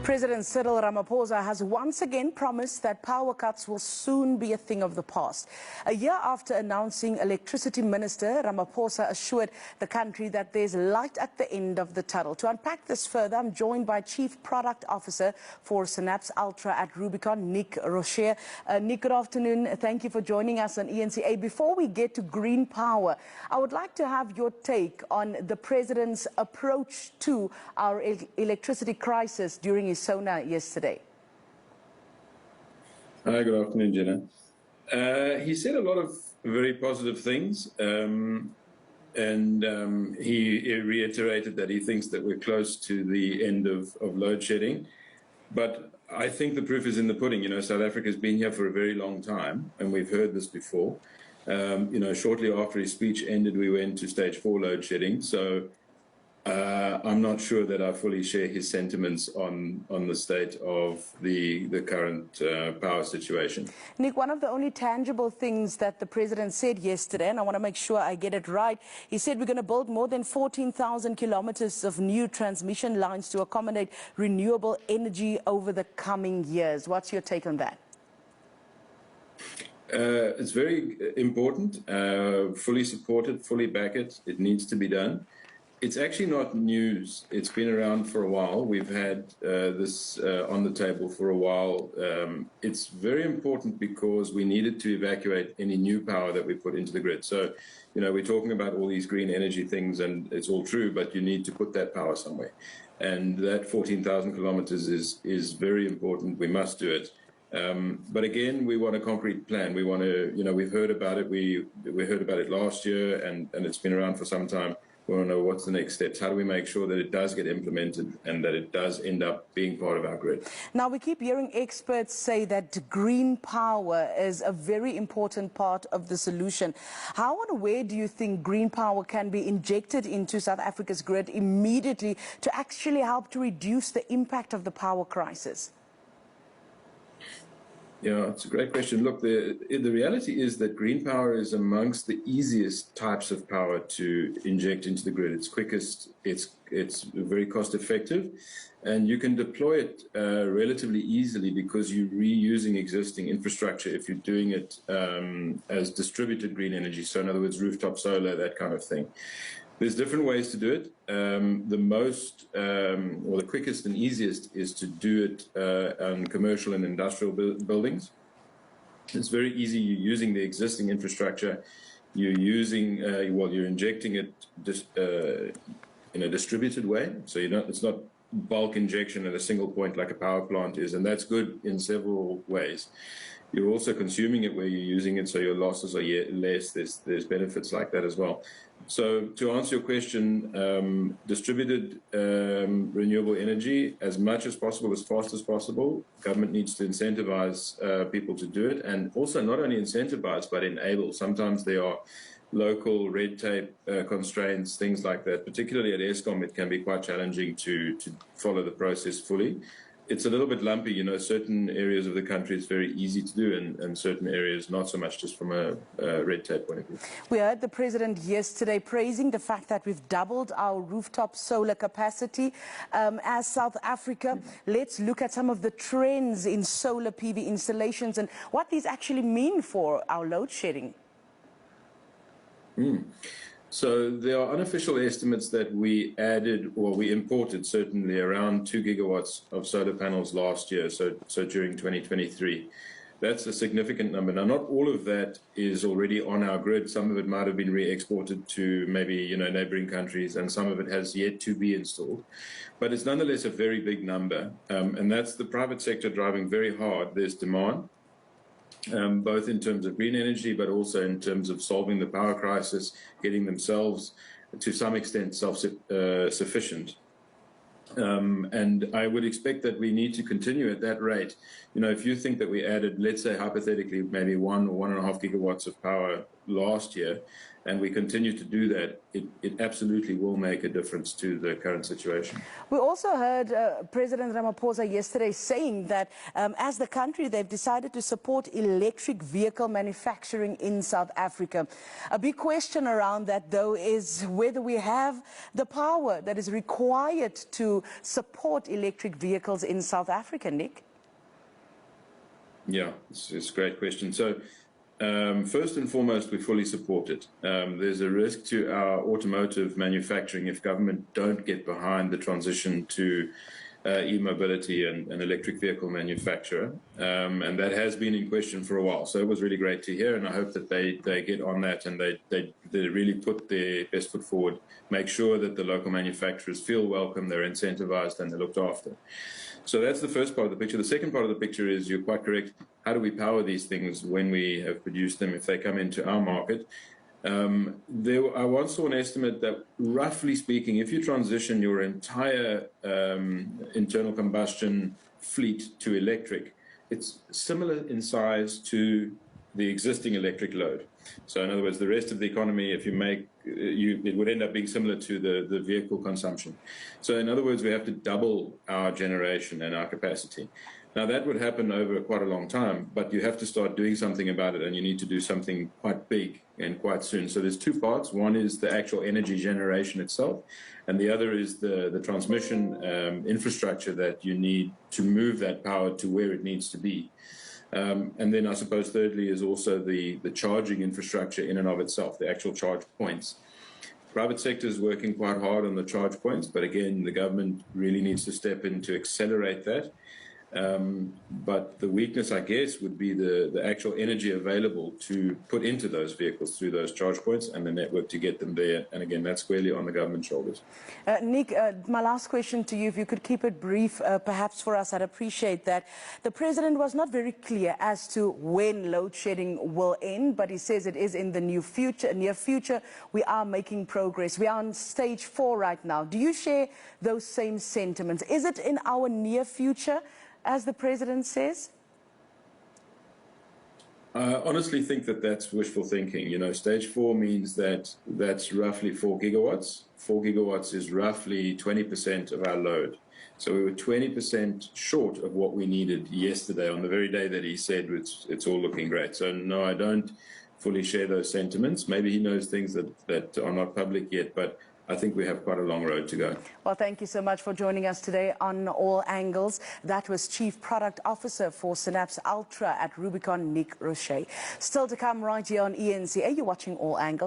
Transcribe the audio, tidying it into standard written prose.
President Cyril Ramaphosa has once again promised that power cuts will soon be a thing of the past. A year after announcing Electricity Minister, Ramaphosa assured the country that there's light at the end of the tunnel. To unpack this further, I'm joined by Chief Product Officer for Synapse Ultra at Rubicon, Nick Roche. Nick, good afternoon. Thank you for joining us on eNCA. Before we get to green power, I would like to have your take on the President's approach to our electricity crisis during his SONA yesterday. Hi, good afternoon, Jenna. He said a lot of very positive things, and he reiterated that he thinks that we're close to the end of load shedding. But I think the proof is in the pudding. You know, South Africa's been here for a very long time, and we've heard this before. You know, shortly after his speech ended, we went to stage 4 load shedding. So I'm not sure that I fully share his sentiments on the state of the current power situation. Nick, one of the only tangible things that the President said yesterday, and I want to make sure I get it right, he said we're going to build more than 14,000 kilometers of new transmission lines to accommodate renewable energy over the coming years. What's your take on that? It's very important, fully supported, fully back it. It needs to be done. It's actually not news. It's been around for a while. We've had this on the table for a while. It's very important because we needed to evacuate any new power that we put into the grid. So, you know, we're talking about all these green energy things, and it's all true, but you need to put that power somewhere. And that 14,000 kilometers is very important. We must do it. But again, we want a concrete plan. We want to, you know, we've heard about it. We heard about it last year, and it's been around for some time. We want to know what's the next steps. How do we make sure that it does get implemented and that it does end up being part of our grid? Now, we keep hearing experts say that green power is a very important part of the solution. How and where do you think green power can be injected into South Africa's grid immediately to actually help to reduce the impact of the power crisis? Yeah, it's a great question. Look, the reality is that green power is amongst the easiest types of power to inject into the grid. It's quickest, it's very cost effective, and you can deploy it relatively easily because you're reusing existing infrastructure if you're doing it as distributed green energy. So in other words, rooftop solar, that kind of thing. There's different ways to do it. The most, or the quickest and easiest is to do it on commercial and industrial buildings. It's very easy. You're using the existing infrastructure. You're using, you're injecting it in a distributed way. So it's not bulk injection at a single point like a power plant is, and that's good in several ways. You're also consuming it where you're using it, so your losses are less. There's benefits like that as well. So to answer your question, distributed renewable energy as much as possible, as fast as possible. Government needs to incentivize people to do it, and also not only incentivize but enable. Sometimes there are local red tape constraints, things like that. Particularly at Eskom, it can be quite challenging to follow the process fully. It's a little bit lumpy, you know, certain areas of the country it's very easy to do, and certain areas not so much, just from a red tape point of view. We heard the President yesterday praising the fact that we've doubled our rooftop solar capacity as South Africa. Let's look at some of the trends in solar PV installations and what these actually mean for our load shedding. So there are unofficial estimates that we added, or we imported certainly, around 2 gigawatts of solar panels last year, so during 2023. That's a significant number. Now, not all of that is already on our grid. Some of it might have been re-exported to maybe, you know, neighboring countries, and some of it has yet to be installed. But it's nonetheless a very big number, and that's the private sector driving very hard. There's demand. Both in terms of green energy, but also in terms of solving the power crisis, getting themselves to some extent self-sufficient. And I would expect that we need to continue at that rate. You know, if you think that we added, let's say hypothetically, maybe 1 or 1.5 gigawatts of power last year, and we continue to do that, it absolutely will make a difference to the current situation. We also heard President Ramaphosa yesterday saying that as the country, they've decided to support electric vehicle manufacturing in South Africa. A big question around that, though, is whether we have the power that is required to support electric vehicles in South Africa, Nick? Yeah, it's a great question. So, first and foremost, we fully support it. There's a risk to our automotive manufacturing if government don't get behind the transition to e-mobility and electric vehicle manufacturer. And that has been in question for a while. So it was really great to hear, and I hope that they get on that and they really put their best foot forward, make sure that the local manufacturers feel welcome, they're incentivized, and they're looked after. So that's the first part of the picture. The second part of the picture is, you're quite correct, how do we power these things when we have produced them, if they come into our market? I once saw an estimate that, roughly speaking, if you transition your entire internal combustion fleet to electric, it's similar in size to the existing electric load. So in other words, the rest of the economy, if you make, it would end up being similar to the vehicle consumption. So in other words, we have to double our generation and our capacity. Now, that would happen over quite a long time, but you have to start doing something about it, and you need to do something quite big and quite soon. So there's two parts. One is the actual energy generation itself, and the other is the transmission infrastructure that you need to move that power to where it needs to be. And then I suppose thirdly is also the charging infrastructure in and of itself, the actual charge points. Private sector is working quite hard on the charge points, but again, the government really needs to step in to accelerate that. But the weakness, I guess, would be the actual energy available to put into those vehicles through those charge points and the network to get them there. And again, that's squarely on the government shoulders. Nick, my last question to you, if you could keep it brief, perhaps for us, I'd appreciate that. The president was not very clear as to when load shedding will end, but he says it is in the near future. We are making progress. We are on stage 4 right now. Do you share those same sentiments? Is it in our near future, as the president says? I honestly think that that's wishful thinking. You know, stage 4 means that's roughly 4 gigawatts. 4 gigawatts is roughly 20% of our load. So we were 20% short of what we needed yesterday, on the very day that he said it's all looking great. So no, I don't fully share those sentiments. Maybe he knows things that are not public yet, but I think we have quite a long road to go. Well, thank you so much for joining us today on All Angles. That was Chief Product Officer for Synapse Ultra at Rubicon, Nick Roche. Still to come right here on eNCA, you're watching All Angles.